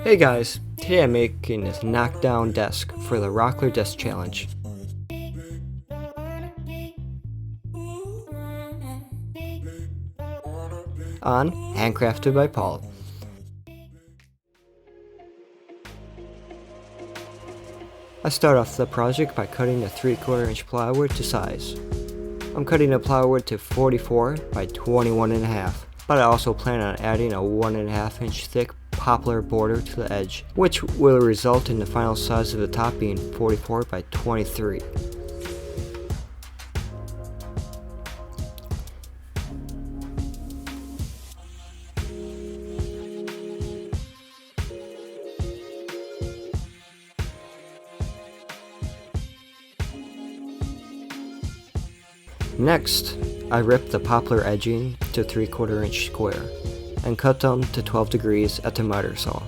Hey guys, today I'm making this knockdown desk for the Rockler Desk Challenge. On Handcrafted by Paul. I start off the project by cutting a 3/4 inch plywood to size. I'm cutting the plywood to 44 by 21.5, but I also plan on adding a 1.5 inch thick poplar border to the edge, which will result in the final size of the top being 44 by 23. Next, I rip the poplar edging to 3/4 inch square and cut them to 12 degrees at the miter saw.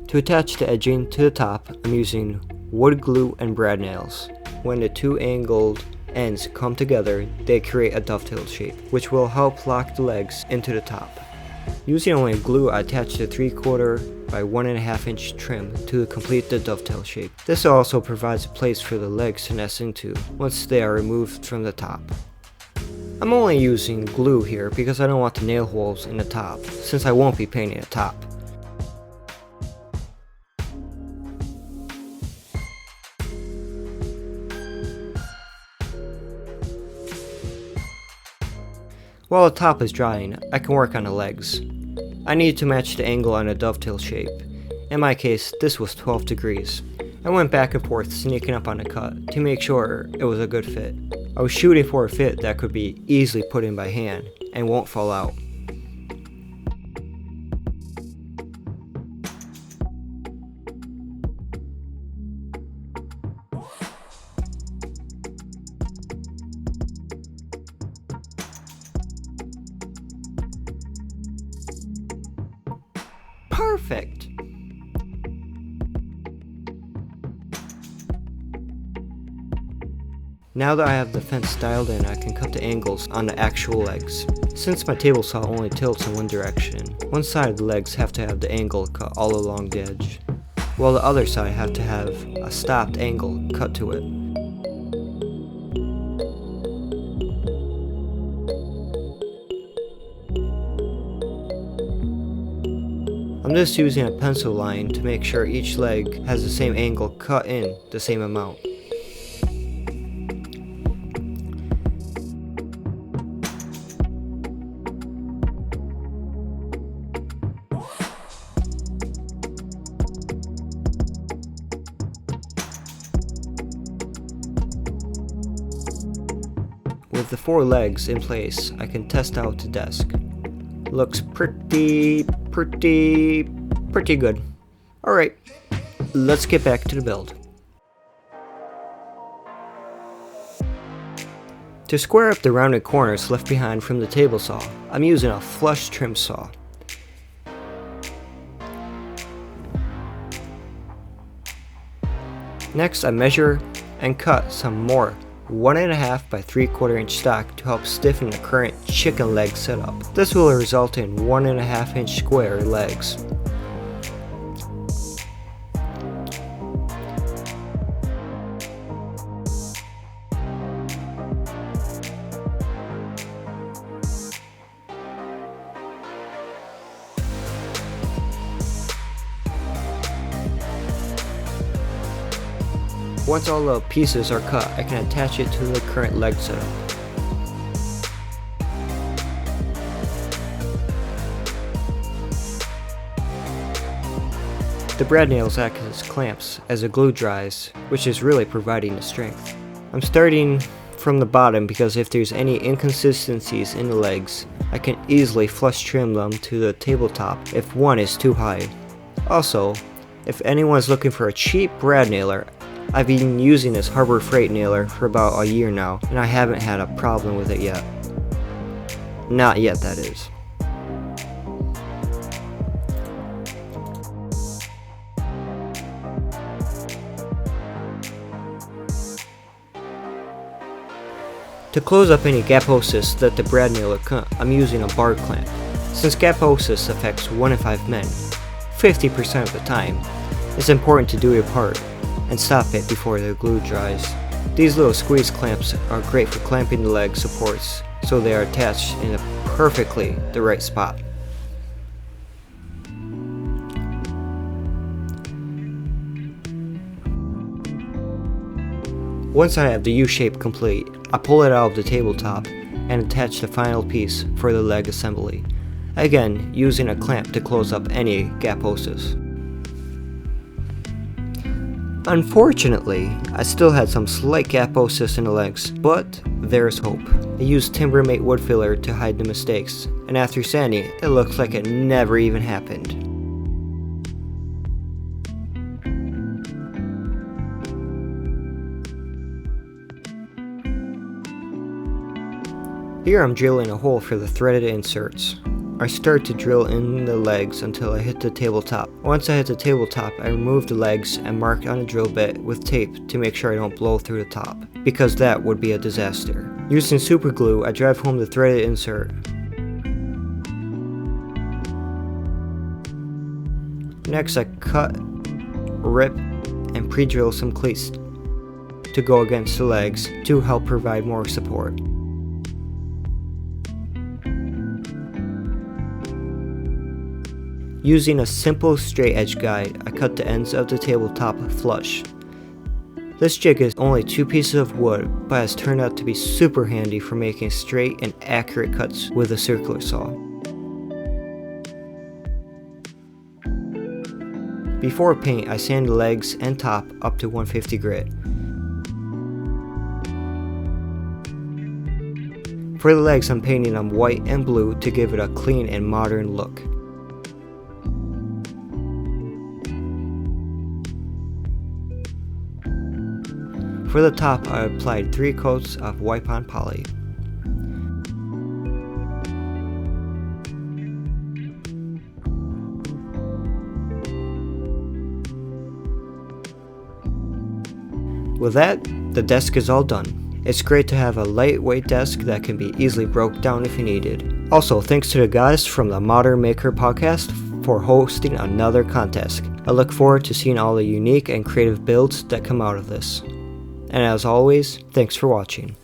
To attach the edging to the top, I'm using wood glue and brad nails. When the two angled ends come together, they create a dovetail shape, which will help lock the legs into the top. Using only glue, I attach the 3/4 by 1.5 inch trim to complete the dovetail shape. This also provides a place for the legs to nest into once they are removed from the top. I'm only using glue here because I don't want the nail holes in the top, since I won't be painting the top. While the top is drying, I can work on the legs. I need to match the angle on the dovetail shape. In my case, this was 12 degrees. I went back and forth sneaking up on the cut to make sure it was a good fit. I was shooting for a fit that could be easily put in by hand and won't fall out. Perfect! Now that I have the fence styled in, I can cut the angles on the actual legs. Since my table saw only tilts in one direction, one side of the legs have to have the angle cut all along the edge, while the other side have to have a stopped angle cut to it. I'm just using a pencil line to make sure each leg has the same angle cut in the same amount. With the 4 legs in place, I can test out the desk. Looks pretty good. Alright, let's get back to the build. To square up the rounded corners left behind from the table saw, I'm using a flush trim saw. Next, I measure and cut some more 1.5 by 3/4 inch stock to help stiffen the current chicken leg setup. This will result in 1.5 inch square legs. Once all the pieces are cut, I can attach it to the current leg setup. The brad nails act as clamps as the glue dries, which is really providing the strength. I'm starting from the bottom because if there's any inconsistencies in the legs, I can easily flush trim them to the tabletop if one is too high. Also, if anyone's looking for a cheap brad nailer, I've been using this Harbor Freight nailer for about a year now, and I haven't had a problem with it yet. Not yet, that is. To close up any gaposis that the brad nail will cut, I'm using a bar clamp. Since gaposis affects 1 in 5 men, 50% of the time, it's important to do your part and stop it before the glue dries. These little squeeze clamps are great for clamping the leg supports so they are attached in perfectly the right spot. Once I have the U shape complete, I pull it out of the tabletop and attach the final piece for the leg assembly, again using a clamp to close up any gaposis. Unfortunately, I still had some slight gaposis in the legs, but there's hope. I used Timbermate wood filler to hide the mistakes, and after sanding, it looks like it never even happened. Here I'm drilling a hole for the threaded inserts. I start to drill in the legs until I hit the tabletop. Once I hit the tabletop, I remove the legs and mark on a drill bit with tape to make sure I don't blow through the top, because that would be a disaster. Using super glue, I drive home the threaded insert. Next I cut, rip, and pre-drill some cleats to go against the legs to help provide more support. Using a simple straight edge guide, I cut the ends of the tabletop flush. This jig is only 2 pieces of wood, but has turned out to be super handy for making straight and accurate cuts with a circular saw. Before paint, I sand the legs and top up to 150 grit. For the legs, I'm painting them white and blue to give it a clean and modern look. For the top, I applied 3 coats of wipe-on poly. With that, the desk is all done. It's great to have a lightweight desk that can be easily broke down if you needed. Also, thanks to the guys from the Modern Maker podcast for hosting another contest. I look forward to seeing all the unique and creative builds that come out of this. And as always, thanks for watching.